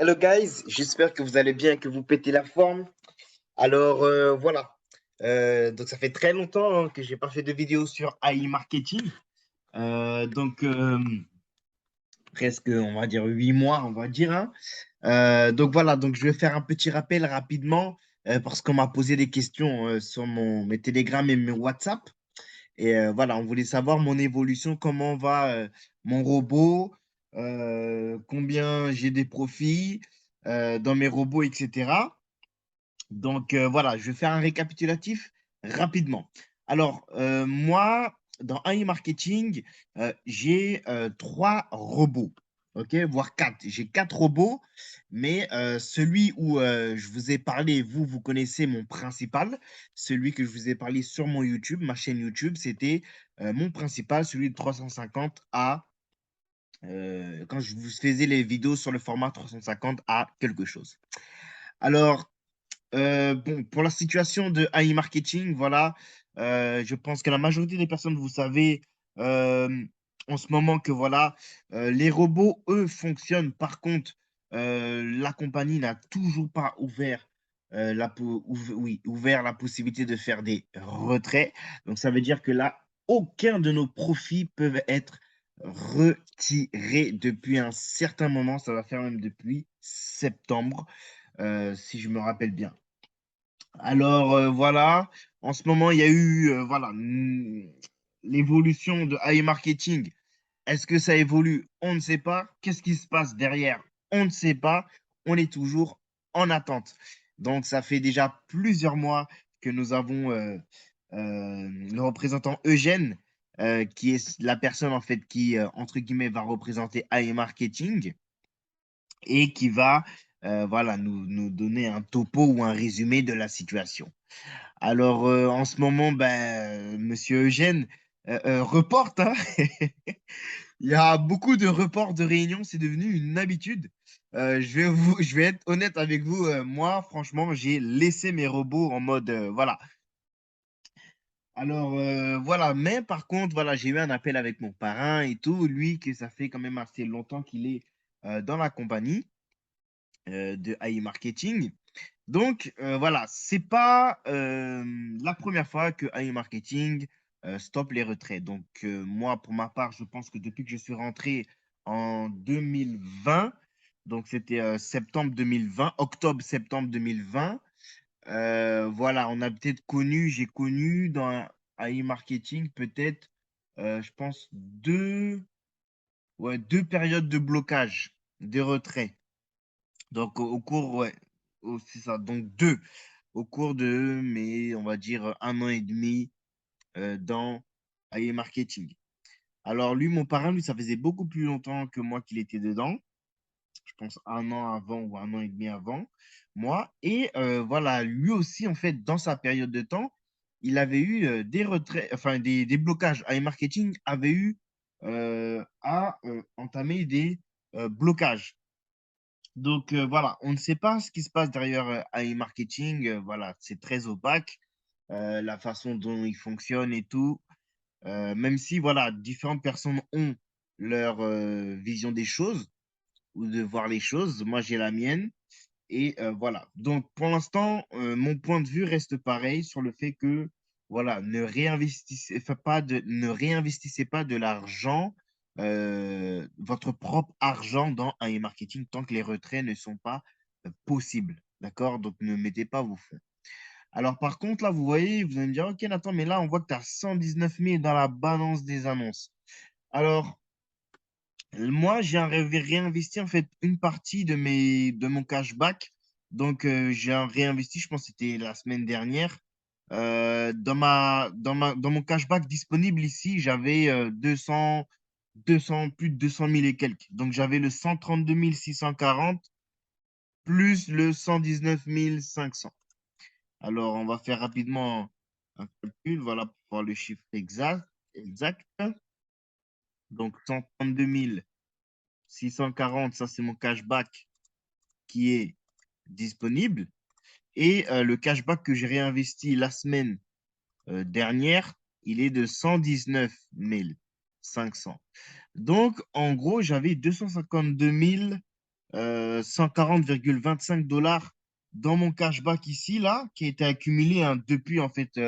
Hello guys, j'espère que vous allez bien, que vous pétez la forme. Alors voilà. Donc ça fait très longtemps que j'ai pas fait de vidéo sur AI marketing. Donc presque on va dire 8 mois, on va dire, hein. Donc voilà, donc je vais faire un petit rappel rapidement parce qu'on m'a posé des questions sur mes Telegram et mes WhatsApp. Et voilà, on voulait savoir mon évolution, comment va mon robot, combien j'ai des profits dans mes robots, etc. Donc voilà, je vais faire un récapitulatif rapidement. Alors, moi, dans AI Marketing, j'ai trois robots, ok, voire quatre. J'ai quatre robots, mais celui où je vous ai parlé, vous connaissez mon principal, celui que je vous ai parlé sur mon YouTube, ma chaîne YouTube, c'était mon principal, celui de 350 à, quand je vous faisais les vidéos sur le format 350 à quelque chose. Alors, bon, pour la situation de AI marketing, voilà, je pense que la majorité des personnes, vous savez, euh, en ce moment que voilà, les robots, eux, fonctionnent. Par contre, la compagnie n'a toujours pas ouvert, oui, ouvert la possibilité de faire des retraits. Donc, ça veut dire que là, aucun de nos profits peuvent être retirés depuis un certain moment. Ça va faire même depuis septembre, si je me rappelle bien. Alors voilà, en ce moment, il y a eu voilà, l'évolution de AI marketing. Est-ce que ça évolue? On ne sait pas. Qu'est-ce qui se passe derrière? On ne sait pas. On est toujours en attente. Donc, ça fait déjà plusieurs mois que nous avons le représentant Eugène, qui est la personne en fait qui, entre guillemets, va représenter AI marketing et qui va voilà, nous donner un topo ou un résumé de la situation. Alors, en ce moment, ben, Monsieur Eugène reporte, hein. Il y a beaucoup de reports de réunions, c'est devenu une habitude. Je vais être honnête avec vous. Moi, franchement, j'ai laissé mes robots en mode, voilà. Alors, voilà. Mais par contre, voilà, j'ai eu un appel avec mon parrain et tout. Lui, que ça fait quand même assez longtemps qu'il est dans la compagnie de AI Marketing. Donc, voilà, c'est pas la première fois que AI Marketing stoppe les retraits. Donc, moi, pour ma part, je pense que depuis que je suis rentré en 2020, donc c'était septembre 2020, octobre-septembre 2020, voilà, on a peut-être connu, j'ai connu dans AI Marketing peut-être, je pense, deux périodes de blocage, de retrait. Donc, au cours, ouais, c'est ça. Donc, deux, au cours de mes, on va dire, un an et demi dans AI Marketing. Alors, lui, mon parrain, lui, ça faisait beaucoup plus longtemps que moi qu'il était dedans. Je pense un an avant ou un an et demi avant moi. Et voilà, lui aussi, en fait, dans sa période de temps, il avait eu des retraits, enfin, des blocages. AI Marketing avait eu à entamer des blocages. Donc voilà, on ne sait pas ce qui se passe derrière AI Marketing. Voilà, c'est très opaque, la façon dont il fonctionne et tout. Même si voilà, différentes personnes ont leur vision des choses ou de voir les choses. Moi, j'ai la mienne. Et voilà. Donc pour l'instant, mon point de vue reste pareil sur le fait que voilà, ne réinvestissez pas de l'argent, votre propre argent dans un marketing tant que les retraits ne sont pas possibles. D'accord? Donc ne mettez pas vos fonds. Alors par contre, là, vous voyez, vous allez me dire, OK, Nathan, mais là, on voit que tu as 119 000 dans la balance des annonces. Alors, moi, réinvesti en fait une partie de mon cashback. Donc, j'ai réinvesti, je pense que c'était la semaine dernière. Dans mon cashback disponible ici, j'avais 200, plus de 200 000 et quelques. Donc, j'avais le 132 640 plus le 119 500. Alors, on va faire rapidement un calcul, voilà, pour voir le chiffre exact. Donc, 132 640, ça c'est mon cashback qui est disponible. Et le cashback que j'ai réinvesti la semaine dernière, il est de 119 500. Donc, en gros, j'avais 252 000 $140,25 dans mon cashback ici, là, qui a été accumulé hein, depuis, en fait,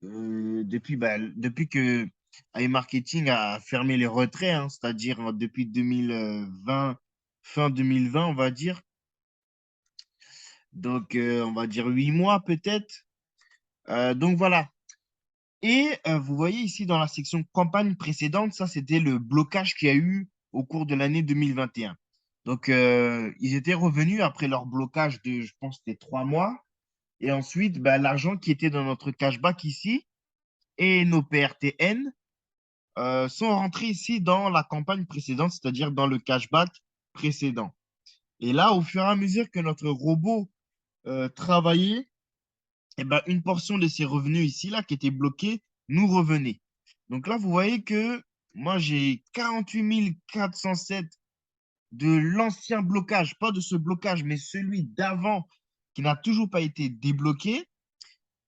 depuis que iMarketing a fermé les retraits, hein, c'est-à-dire depuis 2020, fin 2020, on va dire. Donc, on va dire 8 mois peut-être. Donc, voilà. Et vous voyez ici dans la section campagne précédente, ça, c'était le blocage qu'il y a eu au cours de l'année 2021. Donc, ils étaient revenus après leur blocage de, je pense, c'était 3 mois. Et ensuite, bah, l'argent qui était dans notre cashback ici et nos PRTN sont rentrés ici dans la campagne précédente, c'est-à-dire dans le cashback précédent. Et là, au fur et à mesure que notre robot travaillait, eh ben, une portion de ces revenus ici, là, qui étaient bloqués, nous revenait. Donc là, vous voyez que moi, j'ai 48 407 de l'ancien blocage, pas de ce blocage, mais celui d'avant qui n'a toujours pas été débloqué.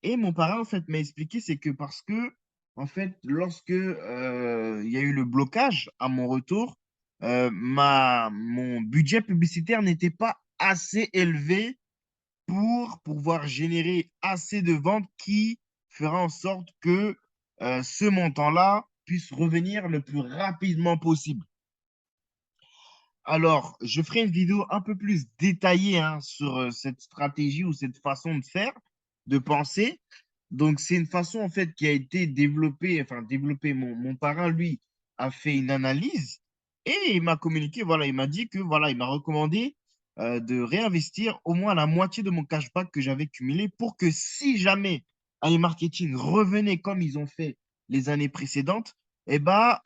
Et mon parrain, en fait, m'a expliqué, c'est que parce que, en fait, lorsque il y a eu le blocage à mon retour, mon budget publicitaire n'était pas assez élevé pour pouvoir générer assez de ventes qui fera en sorte que ce montant-là puisse revenir le plus rapidement possible. Alors, je ferai une vidéo un peu plus détaillée hein, sur cette stratégie ou cette façon de faire, de penser. Donc, c'est une façon en fait qui a été développée, enfin développée. Mon parrain, lui, a fait une analyse et il m'a communiqué, voilà, il m'a dit que voilà, il m'a recommandé de réinvestir au moins la moitié de mon cashback que j'avais cumulé pour que si jamais iMarketing revenait comme ils ont fait les années précédentes, eh ben,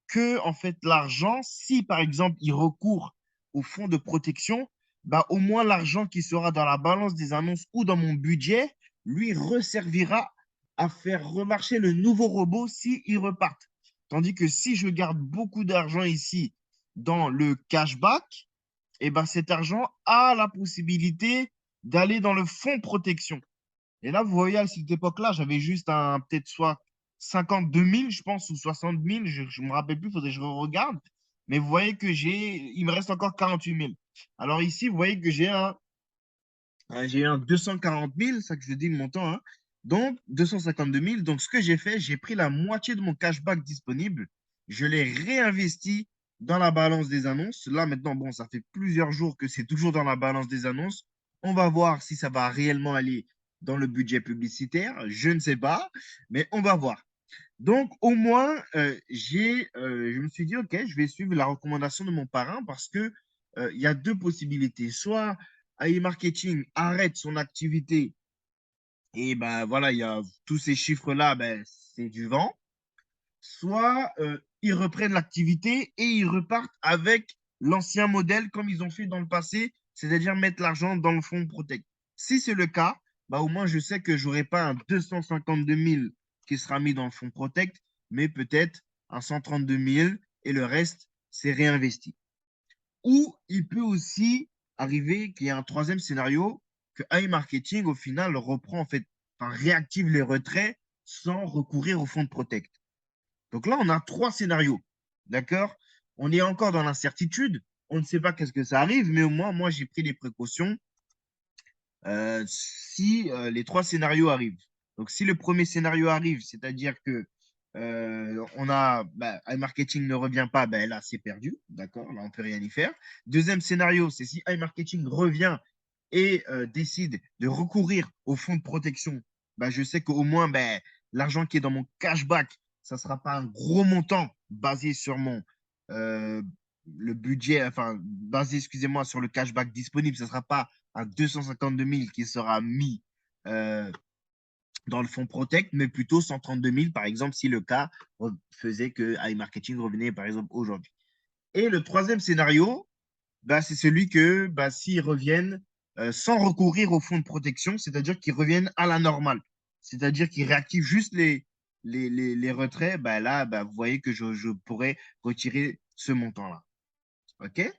que en fait l'argent, si par exemple il recourt au fonds de protection, bah, au moins l'argent qui sera dans la balance des annonces ou dans mon budget lui resservira à faire remarcher le nouveau robot si il repart. Tandis que si je garde beaucoup d'argent ici dans le cashback, et ben cet argent a la possibilité d'aller dans le fonds protection. Et là, vous voyez, à cette époque-là, j'avais juste un, peut-être soit 52 000, je pense, ou 60 000, je ne me rappelle plus, il faudrait que je regarde. Mais vous voyez que il me reste encore 48 000. Alors ici, vous voyez que j'ai eu un 240 000, ça que je dis le montant, hein. Donc 252 000. Donc ce que j'ai fait, j'ai pris la moitié de mon cashback disponible, je l'ai réinvesti dans la balance des annonces. Là maintenant, bon, ça fait plusieurs jours que c'est toujours dans la balance des annonces. On va voir si ça va réellement aller dans le budget publicitaire. Je ne sais pas, mais on va voir. Donc, au moins, je me suis dit, OK, je vais suivre la recommandation de mon parrain parce que il y a deux possibilités. Soit AI Marketing arrête son activité et ben voilà, il y a tous ces chiffres-là, ben, c'est du vent. Soit ils reprennent l'activité et ils repartent avec l'ancien modèle comme ils ont fait dans le passé, c'est-à-dire mettre l'argent dans le fonds Protect. Si c'est le cas, bah, au moins je sais que je n'aurai pas un 252 000 qui sera mis dans le fonds Protect, mais peut-être un 132 000 et le reste, c'est réinvesti. Ou il peut aussi arriver qu'il y ait un troisième scénario, que iMarketing, au final, reprend, en fait, enfin, réactive les retraits sans recourir au fonds de Protect. Donc là, on a trois scénarios. D'accord? On est encore dans l'incertitude. On ne sait pas qu'est-ce que ça arrive, mais au moins, moi, j'ai pris des précautions si les trois scénarios arrivent. Donc, si le premier scénario arrive, c'est-à-dire que iMarketing ne revient pas, ben là, c'est perdu. D'accord? Là, on ne peut rien y faire. Deuxième scénario, c'est si iMarketing revient et décide de recourir au fonds de protection, ben, je sais qu'au moins, ben, l'argent qui est dans mon cashback, ça ne sera pas un gros montant basé sur euh, le budget, enfin, basé, excusez-moi, sur le cashback disponible. Ça ne sera pas à 252 000 qui sera mis euh, dans le fonds Protect, mais plutôt 132 000, par exemple, si le cas faisait que iMarketing revenait, par exemple, aujourd'hui. Et le troisième scénario, bah, c'est celui que bah, s'ils reviennent sans recourir au fonds de protection, c'est-à-dire qu'ils reviennent à la normale, c'est-à-dire qu'ils réactivent juste les retraits, bah, là, bah, vous voyez que je pourrais retirer ce montant-là. OK?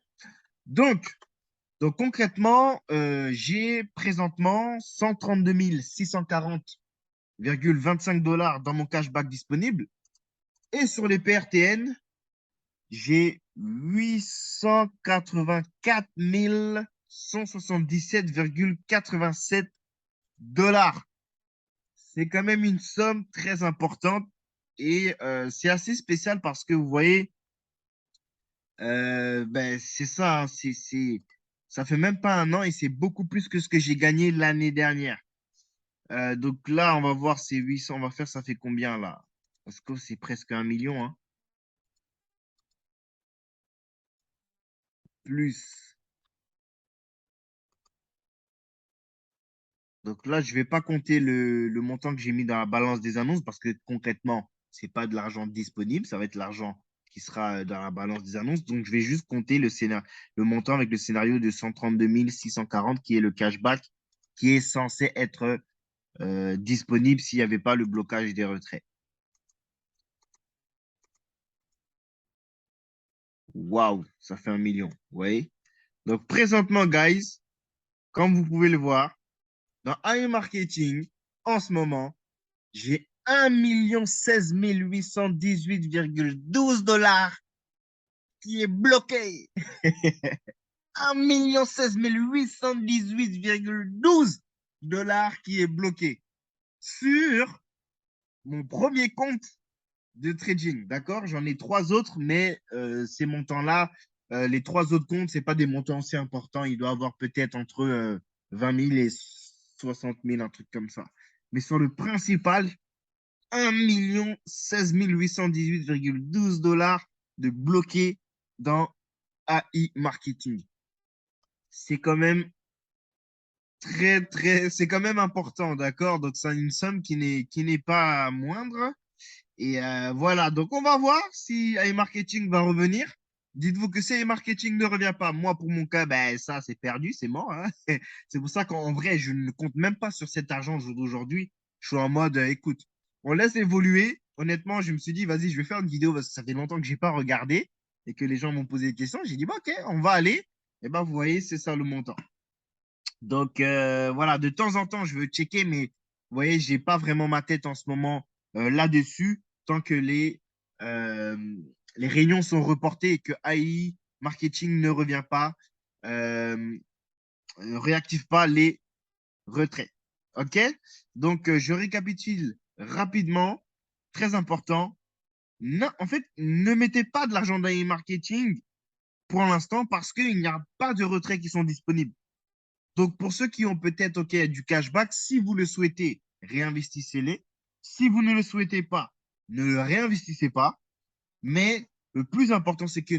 Donc, donc concrètement, j'ai présentement 132 640,25 $ dans mon cashback disponible. Et sur les PRTN, j'ai 884 177,87 dollars. C'est quand même une somme très importante et c'est assez spécial parce que vous voyez, ben, c'est ça, hein, ça fait même pas un an et c'est beaucoup plus que ce que j'ai gagné l'année dernière. Donc là, on va voir ces 800, on va faire, ça fait combien là? Parce que c'est presque 1 million, hein. Plus. Donc là, je vais pas compter le montant que j'ai mis dans la balance des annonces parce que concrètement, c'est pas de l'argent disponible, ça va être l'argent qui sera dans la balance des annonces. Donc, je vais juste compter le montant avec le scénario de 132 640 qui est le cashback qui est censé être disponible s'il n'y avait pas le blocage des retraits. Waouh, ça fait 1 million. Vous voyez? Donc, présentement, guys, comme vous pouvez le voir, dans iMarketing, en ce moment, j'ai 1 016 818,12 dollars qui est bloqué. 1 016 818,12 dollars qui est bloqué sur mon premier compte de trading. D'accord? J'en ai trois autres, mais ces montants-là, les trois autres comptes, ce n'est pas des montants assez importants. Il doit avoir peut-être entre 20 000 et 60 000, un truc comme ça. Mais sur le principal, 1 016 818,12 dollars de bloqué dans AI Marketing. C'est quand même c'est quand même important, d'accord? Donc, c'est une somme qui n'est pas moindre. Et voilà, donc on va voir si iMarketing va revenir. Dites-vous que si iMarketing ne revient pas, moi pour mon cas, ben ça c'est perdu, c'est mort, hein. C'est pour ça qu'en vrai, je ne compte même pas sur cet argent d'aujourd'hui. Je suis en mode, écoute, on laisse évoluer. Honnêtement, je me suis dit, vas-y, je vais faire une vidéo parce que ça fait longtemps que je n'ai pas regardé et que les gens m'ont posé des questions. J'ai dit, bah, ok, on va aller. Et ben vous voyez, c'est ça le montant. Donc voilà, de temps en temps, je veux checker, mais vous voyez, j'ai pas vraiment ma tête en ce moment là-dessus, tant que euh, les réunions sont reportées et que AI marketing ne revient pas, euh, réactive pas les retraits. OK? Donc, je récapitule rapidement, très important. Non, en fait, ne mettez pas de l'argent dans AI marketing pour l'instant parce qu'il n'y a pas de retraits qui sont disponibles. Donc, pour ceux qui ont peut-être du cashback, si vous le souhaitez, réinvestissez-les. Si vous ne le souhaitez pas, ne le réinvestissez pas. Mais le plus important, c'est que